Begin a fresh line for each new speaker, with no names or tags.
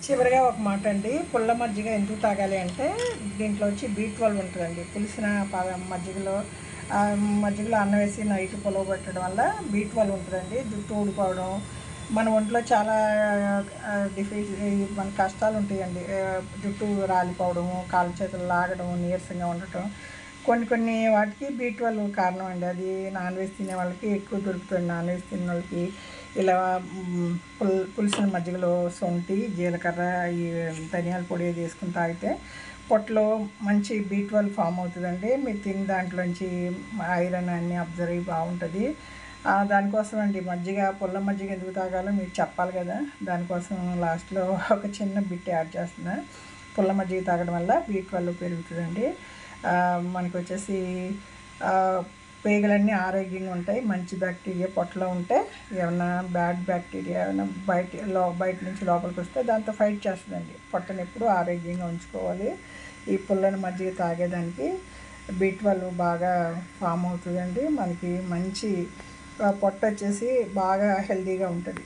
చివరిగా ఒక మాట అండి, పుల్ల మజ్జిగ ఎందుకు తాగాలి అంటే దీంట్లో వచ్చి B12 ఉంటుందండి. పులిసిన మజ్జిగలో మజ్జిగలో అన్నం వేసి నైట్ పులవబెట్టడం వల్ల B12 ఉంటుందండి. జుట్టు ఊడిపోవడం, మన ఒంట్లో చాలా మన కష్టాలు ఉంటాయండి. జుట్టు రాలిపోవడము, కాళ్ళు చేతులు లాగడం, నీరసంగా ఉండటం, కొన్ని వాటికి B12 కారణం అండి. అది నాన్ వెజ్ తినే వాళ్ళకి ఎక్కువ దొరుకుతుంది. నాన్ వెజ్ తినే వాళ్ళకి ఇలా పులిసిన మజ్జిగలో శొంఠి, జీలకర్ర, ఈ ధనియాల పొడి వేసుకుని తాగితే పొట్టలో మంచి B12 ఫామ్ అవుతుందండి. మీరు తిన్న దాంట్లోంచి ఐరన్ అన్నీ అబ్జర్వ్ బాగుంటుంది. దానికోసం అండి పుల్ల మజ్జిగ ఎందుకు తాగాలో మీకు చెప్పాలి కదా. దానికోసం లాస్ట్లో ఒక చిన్న బిట్ యాడ్ చేస్తున్నా. పుల్ల మజ్జిగ తాగడం వల్ల B12 పెరుగుతుందండి. మనకు వచ్చేసి పేగులన్నీ ఆరోగ్యంగా ఉంటాయి. మంచి బ్యాక్టీరియా పొట్టలో ఉంటే ఏమన్నా బ్యాడ్ బ్యాక్టీరియా ఏమైనా బయట నుంచి లోపలికి వస్తే దాంతో ఫైట్ చేస్తుందండి. పొట్టను ఎప్పుడు ఆరోగ్యంగా ఉంచుకోవాలి. ఈ పుల్లని మజ్జిగ తాగేదానికి B12 బాగా ఫామ్ అవుతుందండి. మనకి మంచి పొట్ట వచ్చేసి బాగా హెల్తీగా ఉంటుంది.